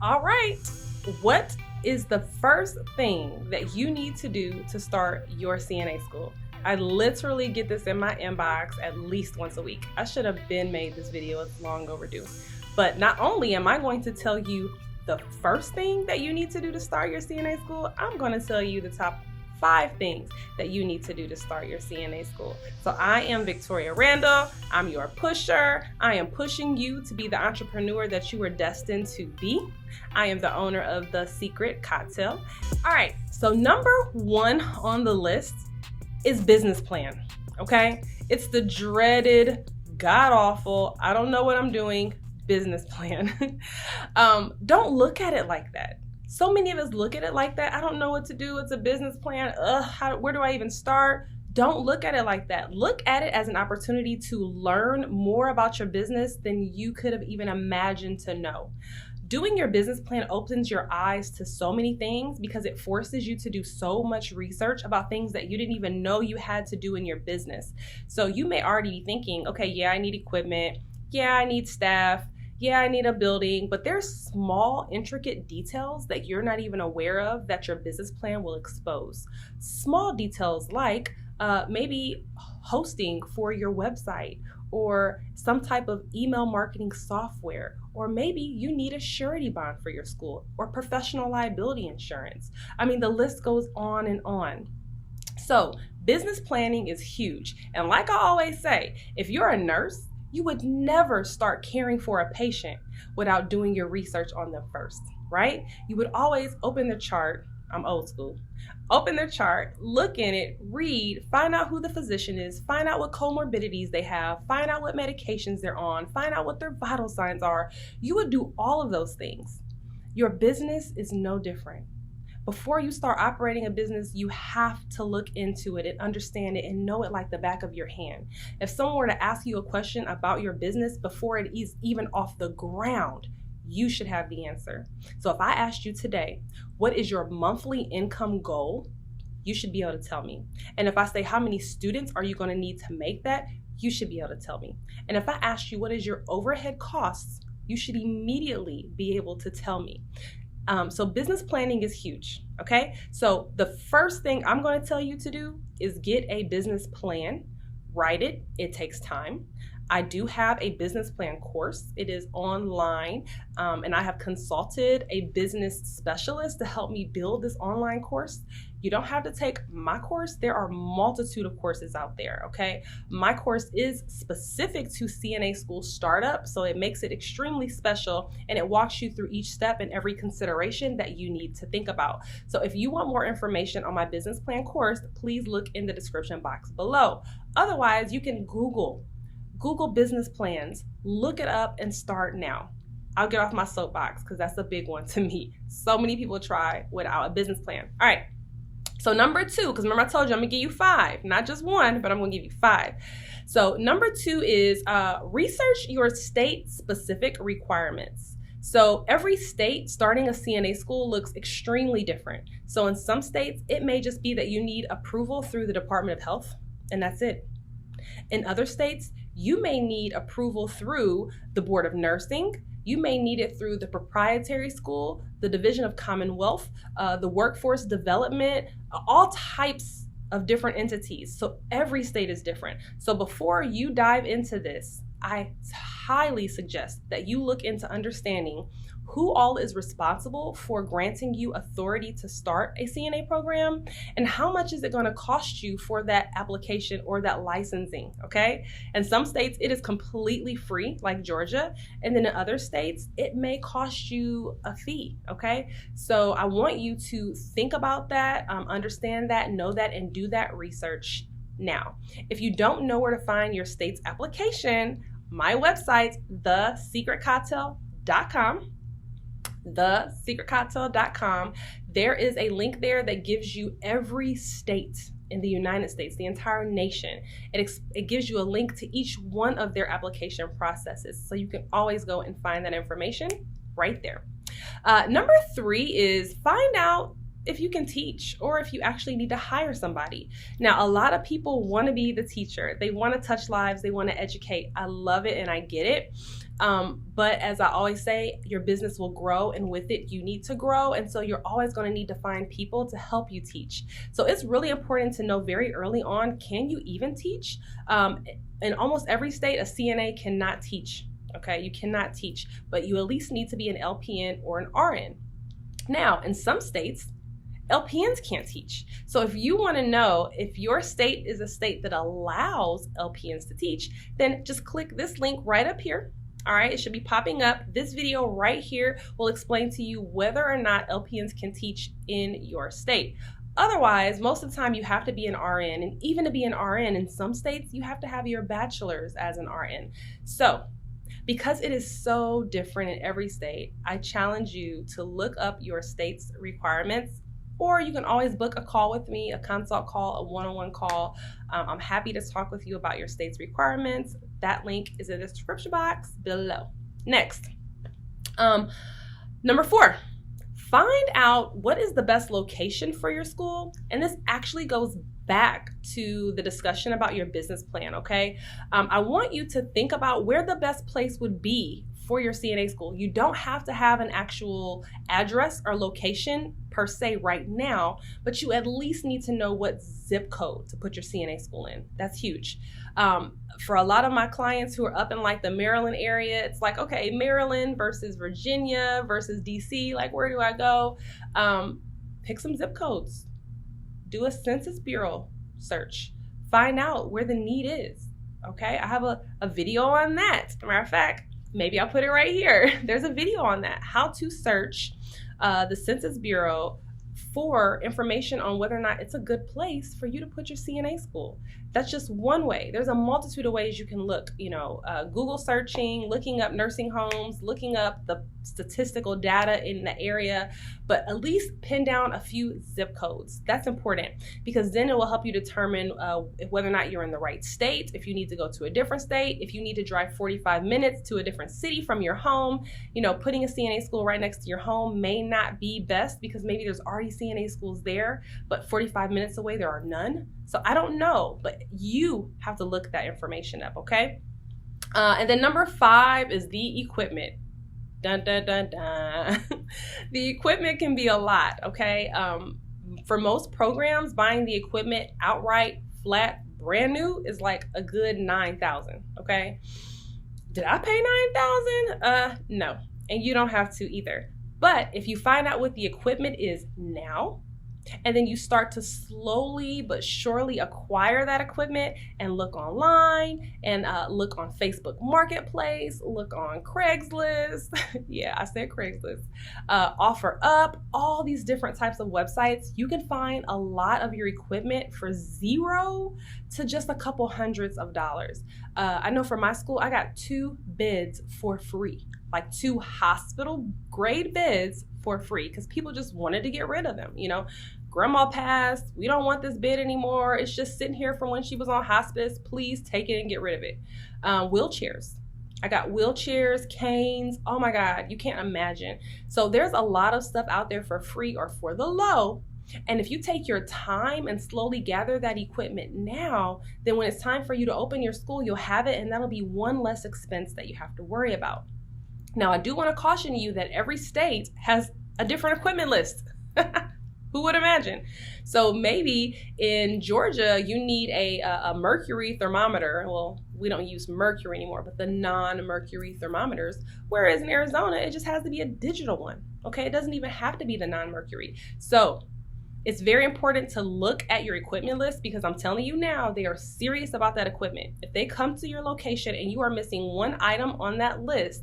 All right. What is the first thing that you need to do to start your CNA school? I literally get this in my inbox at least once a week. I should have been made this video. It's long overdue. But not only am I going to tell you the first thing that you need to do to start your CNA school, I'm going to tell you the top 5 things that you need to do to start your CNA school. So I am Victoria Randall. I'm your pusher. I am pushing you to be the entrepreneur that you were destined to be. I am the owner of The Secret Cocktail. All right, so number 1 on the list is business plan, okay? It's the dreaded, god-awful, I don't know what I'm doing, business plan. Don't look at it like that. So many of us look at it like that. I don't know what to do. It's a business plan. Where do I even start? Don't look at it like that. Look at it as an opportunity to learn more about your business than you could have even imagined to know. Doing your business plan opens your eyes to so many things because it forces you to do so much research about things that you didn't even know you had to do in your business. So you may already be thinking, okay, yeah, I need equipment. Yeah, I need staff. Yeah, I need a building, but there's small, intricate details that you're not even aware of that your business plan will expose. Small details like maybe hosting for your website or some type of email marketing software, or maybe you need a surety bond for your school or professional liability insurance. I mean, the list goes on and on. So business planning is huge. And like I always say, if you're a nurse, you would never start caring for a patient without doing your research on them first, right? You would always open the chart. I'm old school. Open their chart, look in it, read, find out who the physician is, find out what comorbidities they have, find out what medications they're on, find out what their vital signs are. You would do all of those things. Your business is no different. Before you start operating a business, you have to look into it and understand it and know it like the back of your hand. If someone were to ask you a question about your business before it is even off the ground, you should have the answer. So if I asked you today, what is your monthly income goal? You should be able to tell me. And if I say, how many students are you going to need to make that? You should be able to tell me. And if I asked you, what is your overhead costs? You should immediately be able to tell me. So business planning is huge, okay? So the first thing I'm going to tell you to do is get a business plan, write it. It takes time. I do have a business plan course. It is online, and I have consulted a business specialist to help me build this online course. You don't have to take my course. There are a multitude of courses out there, okay? My course is specific to CNA School startup, so it makes it extremely special, and it walks you through each step and every consideration that you need to think about. So if you want more information on my business plan course, please look in the description box below. Otherwise, you can Google business plans, look it up, and start now. I'll get off my soapbox because that's a big one to me. So many people try without a business plan. All right. So number 2, because remember I told you I'm going to give you 5, not just 1, but I'm going to give you 5. So number 2 is research your state-specific requirements. So every state starting a CNA school looks extremely different. So in some states, it may just be that you need approval through the Department of Health, and that's it. In other states, you may need approval through the Board of Nursing. You may need it through the proprietary school, the Division of Commonwealth, the Workforce Development, all types of different entities. So every state is different. So before you dive into this, I highly suggest that you look into understanding who all is responsible for granting you authority to start a CNA program and how much is it going to cost you for that application or that licensing, okay? In some states, it is completely free, like Georgia, and then in other states, it may cost you a fee, okay? So I want you to think about that, understand that, know that, and do that research now. If you don't know where to find your state's application, my website, thesecretcocktail.com, thesecretcocktail.com. There is a link there that gives you every state in the United States, the entire nation. It gives you a link to each one of their application processes. So you can always go and find that information right there. Number 3 is find out if you can teach or if you actually need to hire somebody. Now, a lot of people want to be the teacher. They want to touch lives. They want to educate. I love it and I get it. But as I always say, your business will grow, and with it, you need to grow. And so you're always going to need to find people to help you teach. So it's really important to know very early on, can you even teach? In almost every state, a CNA cannot teach. Okay, you cannot teach, but you at least need to be an LPN or an RN. Now, in some states, LPNs can't teach. So if you want to know if your state is a state that allows LPNs to teach, then just click this link right up here. All right, it should be popping up. This video right here will explain to you whether or not LPNs can teach in your state. Otherwise, most of the time you have to be an RN, and even to be an RN in some states, you have to have your bachelor's as an RN. So because it is so different in every state, I challenge you to look up your state's requirements, or you can always book a call with me, a consult call, a one-on-one call. I'm happy to talk with you about your state's requirements. That link is in the description box below. Next, number 4, find out what is the best location for your school. And this actually goes back to the discussion about your business plan, okay? I want you to think about where the best place would be for your CNA school. You don't have to have an actual address or location per se right now, but you at least need to know what zip code to put your CNA school in. That's huge. For a lot of my clients who are up in like the Maryland area, it's like, okay, Maryland versus Virginia versus DC, like where do I go? Pick some zip codes. Do a Census Bureau search. Find out where the need is, okay? I have a video on that. Matter of fact, maybe I'll put it right here. There's a video on that, how to search the Census Bureau for information on whether or not it's a good place for you to put your CNA school. That's just one way. There's a multitude of ways you can look, Google searching, looking up nursing homes, looking up the statistical data in the area, but at least pin down a few zip codes. That's important because then it will help you determine whether or not you're in the right state, if you need to go to a different state, if you need to drive 45 minutes to a different city from your home. Putting a CNA school right next to your home may not be best because maybe there's already CNA schools there, but 45 minutes away there are none. So I don't know, but you have to look that information up, okay? And then number 5 is the equipment. Dun, dun, dun, dun. The equipment can be a lot, okay? For most programs, buying the equipment outright, flat, brand new is like a good $9,000, okay? Did I pay $9,000? No, and you don't have to either. But if you find out what the equipment is now, and then you start to slowly but surely acquire that equipment and look online and look on Facebook Marketplace, look on Craigslist. Yeah, I said Craigslist. Offer Up, all these different types of websites. You can find a lot of your equipment for $0 to just a couple hundreds of dollars. I know for my school, I got 2 bids for free, like 2 hospital grade bids for free because people just wanted to get rid of them. Grandma passed, we don't want this bid anymore. It's just sitting here from when she was on hospice. Please take it and get rid of it. Wheelchairs. I got wheelchairs, canes. Oh my God, you can't imagine. So there's a lot of stuff out there for free or for the low. And if you take your time and slowly gather that equipment now, then when it's time for you to open your school, you'll have it, and that'll be one less expense that you have to worry about. Now, I do want to caution you that every state has a different equipment list. Who would imagine? So maybe in Georgia, you need a mercury thermometer. Well, we don't use mercury anymore, but the non-mercury thermometers. Whereas in Arizona, it just has to be a digital one. Okay, it doesn't even have to be the non-mercury. So it's very important to look at your equipment list because I'm telling you now, they are serious about that equipment. If they come to your location and you are missing one item on that list,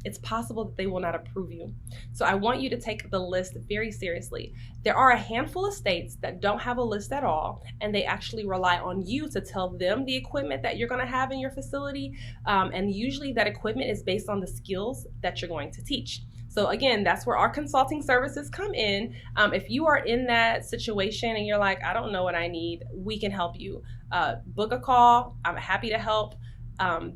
it's possible that they will not approve you. So I want you to take the list very seriously. There are a handful of states that don't have a list at all, and they actually rely on you to tell them the equipment that you're going to have in your facility. And usually that equipment is based on the skills that you're going to teach. So again, that's where our consulting services come in. If you are in that situation and you're like, I don't know what I need, we can help you. Book a call. I'm happy to help.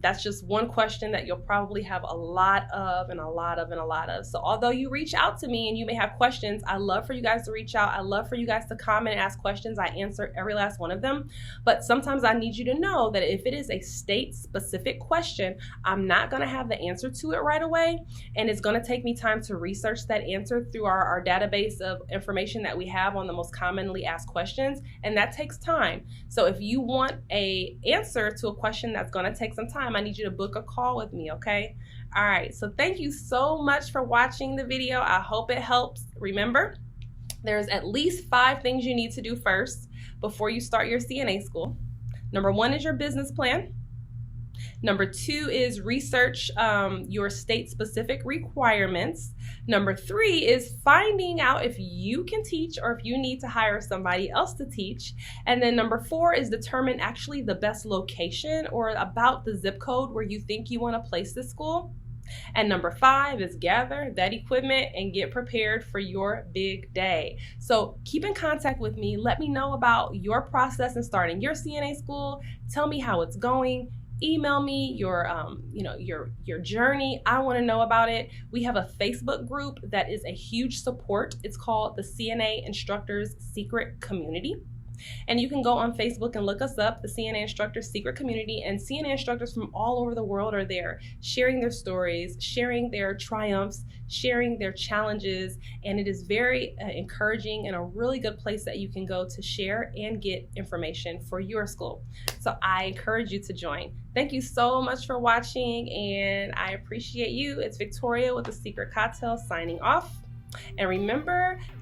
That's just one question that you'll probably have a lot of and a lot of and a lot of. So although you reach out to me and you may have questions, I love for you guys to reach out. I love for you guys to comment and ask questions. I answer every last one of them. But sometimes I need you to know that if it is a state-specific question, I'm not going to have the answer to it right away. And it's going to take me time to research that answer through our database of information that we have on the most commonly asked questions. And that takes time. So if you want an answer to a question that's going to take some time, I need you to book a call with me, okay? All right, so thank you so much for watching the video. I hope it helps. Remember, there's at least 5 things you need to do first before you start your CNA school. Number 1 is your business plan. Number 2 is research your state-specific requirements. Number 3 is finding out if you can teach or if you need to hire somebody else to teach. And then number 4 is determine actually the best location or about the zip code where you think you want to place the school. And number 5 is gather that equipment and get prepared for your big day. So keep in contact with me. Let me know about your process in starting your CNA school. Tell me how it's going. Email me your journey. I want to know about it. We have a Facebook group that is a huge support. It's called the CNA Instructors Secret Community. And you can go on Facebook and look us up, the CNA Instructors Secret Community, and CNA instructors from all over the world are there, sharing their stories, sharing their triumphs, sharing their challenges, and it is very encouraging and a really good place that you can go to share and get information for your school. So I encourage you to join. Thank you so much for watching, and I appreciate you. It's Victoria with The Secret Cocktail signing off. And remember